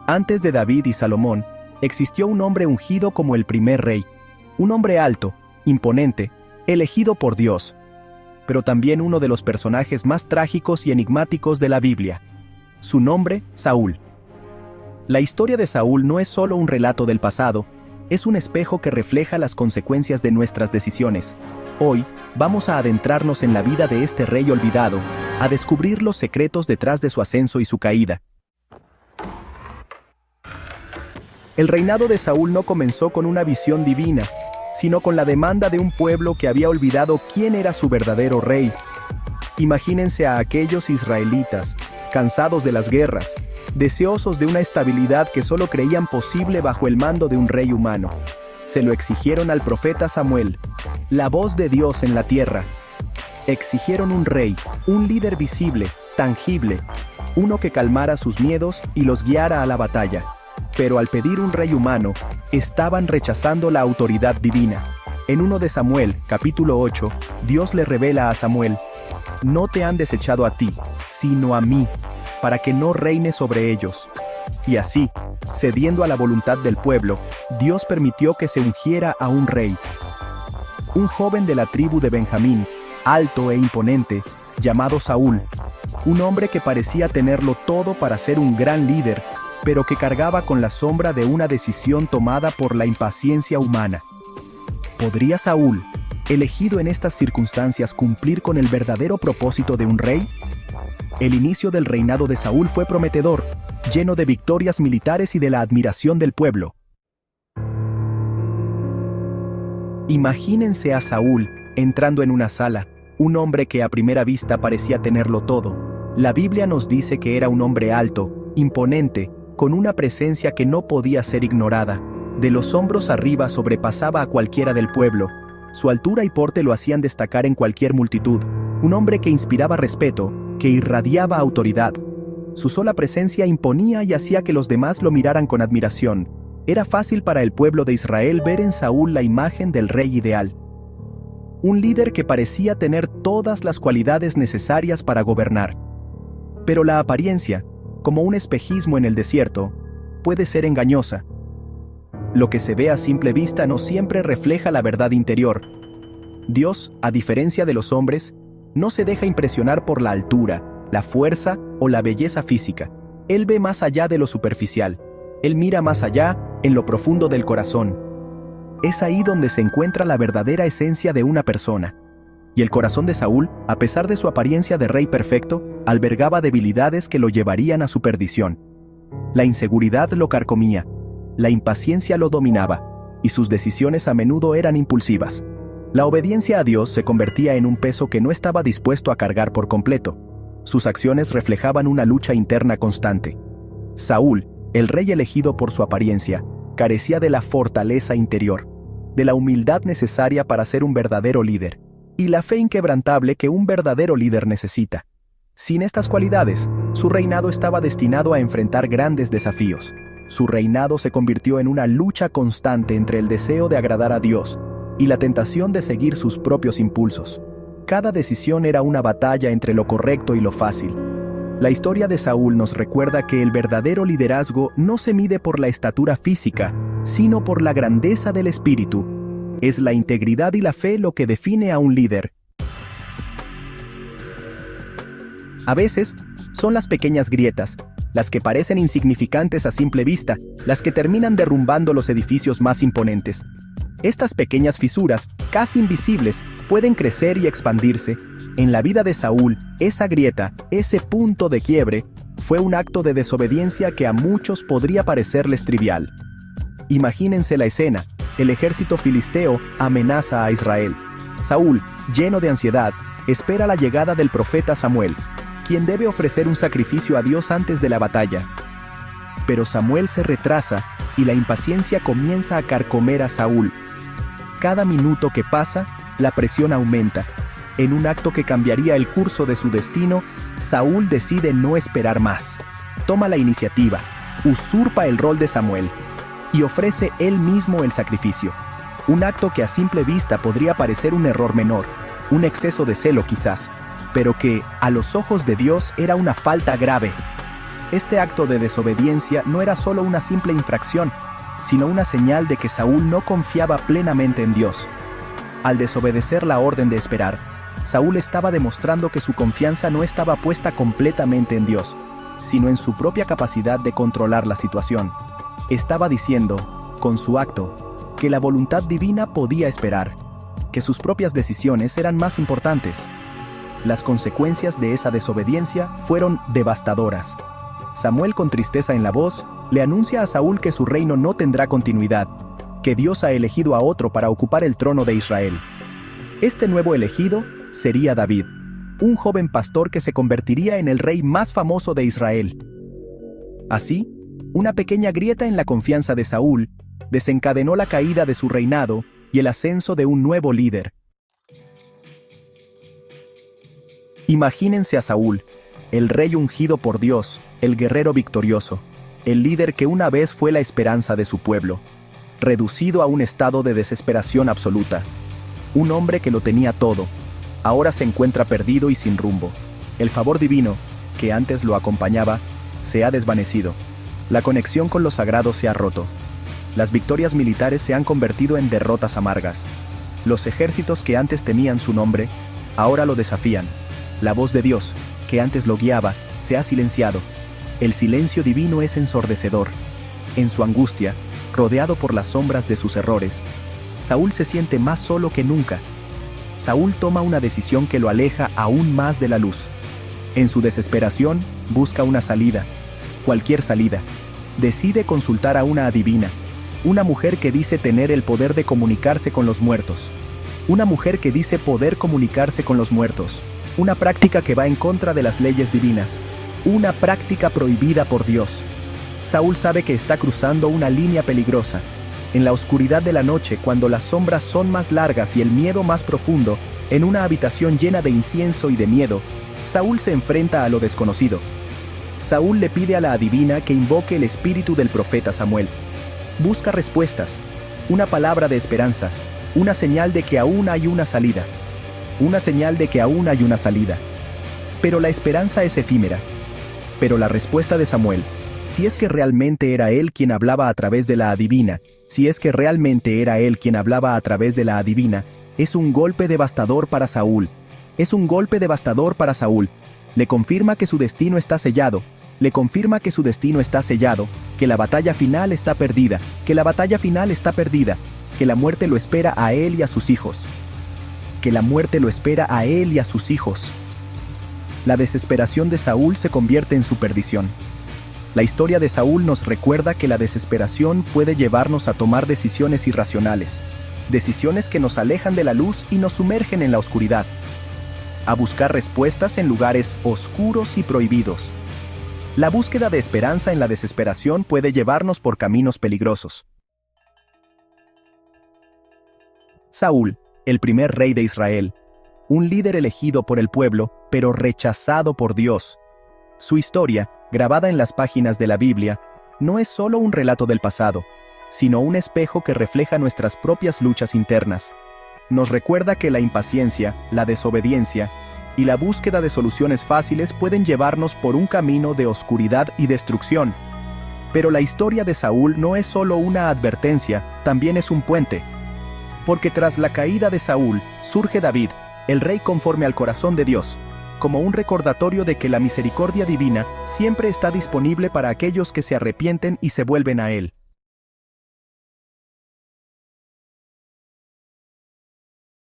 Antes de David y Salomón, existió un hombre ungido como el primer rey, un hombre alto, imponente, elegido por Dios, pero también uno de los personajes más trágicos y enigmáticos de la Biblia. Su nombre, Saúl. La historia de Saúl no es solo un relato del pasado, es un espejo que refleja las consecuencias de nuestras decisiones. Hoy, vamos a adentrarnos en la vida de este rey olvidado, a descubrir los secretos detrás de su ascenso y su caída. El reinado de Saúl no comenzó con una visión divina, sino con la demanda de un pueblo que había olvidado quién era su verdadero rey. Imagínense a aquellos israelitas, cansados de las guerras, deseosos de una estabilidad que solo creían posible bajo el mando de un rey humano. Se lo exigieron al profeta Samuel, la voz de Dios en la tierra. Exigieron un rey, un líder visible, tangible, uno que calmara sus miedos y los guiara a la batalla. Pero al pedir un rey humano, estaban rechazando la autoridad divina. En 1 de Samuel, capítulo 8, Dios le revela a Samuel: «No te han desechado a ti, sino a mí, para que no reines sobre ellos». Y así, cediendo a la voluntad del pueblo, Dios permitió que se ungiera a un rey. Un joven de la tribu de Benjamín, alto e imponente, llamado Saúl. Un hombre que parecía tenerlo todo para ser un gran líder, pero que cargaba con la sombra de una decisión tomada por la impaciencia humana. ¿Podría Saúl, elegido en estas circunstancias, cumplir con el verdadero propósito de un rey? El inicio del reinado de Saúl fue prometedor, lleno de victorias militares y de la admiración del pueblo. Imagínense a Saúl entrando en una sala, un hombre que a primera vista parecía tenerlo todo. La Biblia nos dice que era un hombre alto, imponente, con una presencia que no podía ser ignorada. De los hombros arriba sobrepasaba a cualquiera del pueblo. Su altura y porte lo hacían destacar en cualquier multitud. Un hombre que inspiraba respeto, que irradiaba autoridad. Su sola presencia imponía y hacía que los demás lo miraran con admiración. Era fácil para el pueblo de Israel ver en Saúl la imagen del rey ideal. Un líder que parecía tener todas las cualidades necesarias para gobernar. Pero la apariencia, como un espejismo en el desierto, puede ser engañosa. Lo que se ve a simple vista no siempre refleja la verdad interior. Dios, a diferencia de los hombres, no se deja impresionar por la altura, la fuerza o la belleza física. Él ve más allá de lo superficial. Él mira más allá, en lo profundo del corazón. Es ahí donde se encuentra la verdadera esencia de una persona. Y el corazón de Saúl, a pesar de su apariencia de rey perfecto, albergaba debilidades que lo llevarían a su perdición. La inseguridad lo carcomía, la impaciencia lo dominaba, y sus decisiones a menudo eran impulsivas. La obediencia a Dios se convertía en un peso que no estaba dispuesto a cargar por completo. Sus acciones reflejaban una lucha interna constante. Saúl, el rey elegido por su apariencia, carecía de la fortaleza interior, de la humildad necesaria para ser un verdadero líder, y la fe inquebrantable que un verdadero líder necesita. Sin estas cualidades, su reinado estaba destinado a enfrentar grandes desafíos. Su reinado se convirtió en una lucha constante entre el deseo de agradar a Dios y la tentación de seguir sus propios impulsos. Cada decisión era una batalla entre lo correcto y lo fácil. La historia de Saúl nos recuerda que el verdadero liderazgo no se mide por la estatura física, sino por la grandeza del espíritu. Es la integridad y la fe lo que define a un líder. A veces, son las pequeñas grietas, las que parecen insignificantes a simple vista, las que terminan derrumbando los edificios más imponentes. Estas pequeñas fisuras, casi invisibles, pueden crecer y expandirse. En la vida de Saúl, esa grieta, ese punto de quiebre, fue un acto de desobediencia que a muchos podría parecerles trivial. Imagínense la escena. El ejército filisteo amenaza a Israel. Saúl, lleno de ansiedad, espera la llegada del profeta Samuel, quien debe ofrecer un sacrificio a Dios antes de la batalla. Pero Samuel se retrasa y la impaciencia comienza a carcomer a Saúl. Cada minuto que pasa, la presión aumenta. En un acto que cambiaría el curso de su destino, Saúl decide no esperar más. Toma la iniciativa, usurpa el rol de Samuel y ofrece él mismo el sacrificio. Un acto que a simple vista podría parecer un error menor, un exceso de celo quizás, pero que, a los ojos de Dios, era una falta grave. Este acto de desobediencia no era solo una simple infracción, sino una señal de que Saúl no confiaba plenamente en Dios. Al desobedecer la orden de esperar, Saúl estaba demostrando que su confianza no estaba puesta completamente en Dios, sino en su propia capacidad de controlar la situación. Estaba diciendo, con su acto, que la voluntad divina podía esperar, que sus propias decisiones eran más importantes. Las consecuencias de esa desobediencia fueron devastadoras. Samuel, con tristeza en la voz, le anuncia a Saúl que su reino no tendrá continuidad, que Dios ha elegido a otro para ocupar el trono de Israel. Este nuevo elegido sería David, un joven pastor que se convertiría en el rey más famoso de Israel. Así, una pequeña grieta en la confianza de Saúl desencadenó la caída de su reinado y el ascenso de un nuevo líder. Imagínense a Saúl, el rey ungido por Dios, el guerrero victorioso, el líder que una vez fue la esperanza de su pueblo, reducido a un estado de desesperación absoluta. Un hombre que lo tenía todo, ahora se encuentra perdido y sin rumbo. El favor divino, que antes lo acompañaba, se ha desvanecido. La conexión con lo sagrado se ha roto. Las victorias militares se han convertido en derrotas amargas. Los ejércitos que antes temían su nombre, ahora lo desafían. La voz de Dios, que antes lo guiaba, se ha silenciado. El silencio divino es ensordecedor. En su angustia, rodeado por las sombras de sus errores, Saúl se siente más solo que nunca. Saúl toma una decisión que lo aleja aún más de la luz. En su desesperación, busca una salida, cualquier salida. Decide consultar a una adivina, una mujer que dice tener el poder de comunicarse con los muertos. Una mujer que dice poder comunicarse con los muertos. Una práctica que va en contra de las leyes divinas. Una práctica prohibida por Dios. Saúl sabe que está cruzando una línea peligrosa. En la oscuridad de la noche, cuando las sombras son más largas y el miedo más profundo, en una habitación llena de incienso y de miedo, Saúl se enfrenta a lo desconocido. Saúl le pide a la adivina que invoque el espíritu del profeta Samuel. Busca respuestas, una palabra de esperanza, una señal de que aún hay una salida. Una señal de que aún hay una salida. Pero la esperanza es efímera. Pero la respuesta de Samuel, si es que realmente era él quien hablaba a través de la adivina, si es que realmente era él quien hablaba a través de la adivina, es un golpe devastador para Saúl. Es un golpe devastador para Saúl. Le confirma que su destino está sellado. Le confirma que su destino está sellado, que la batalla final está perdida, que la batalla final está perdida, que la muerte lo espera a él y a sus hijos. Que la muerte lo espera a él y a sus hijos. La desesperación de Saúl se convierte en su perdición. La historia de Saúl nos recuerda que la desesperación puede llevarnos a tomar decisiones irracionales, decisiones que nos alejan de la luz y nos sumergen en la oscuridad, a buscar respuestas en lugares oscuros y prohibidos. La búsqueda de esperanza en la desesperación puede llevarnos por caminos peligrosos. Saúl, el primer rey de Israel, un líder elegido por el pueblo, pero rechazado por Dios. Su historia, grabada en las páginas de la Biblia, no es solo un relato del pasado, sino un espejo que refleja nuestras propias luchas internas. Nos recuerda que la impaciencia, la desobediencia y la búsqueda de soluciones fáciles pueden llevarnos por un camino de oscuridad y destrucción. Pero la historia de Saúl no es solo una advertencia, también es un puente. Porque tras la caída de Saúl, surge David, el rey conforme al corazón de Dios, como un recordatorio de que la misericordia divina siempre está disponible para aquellos que se arrepienten y se vuelven a Él.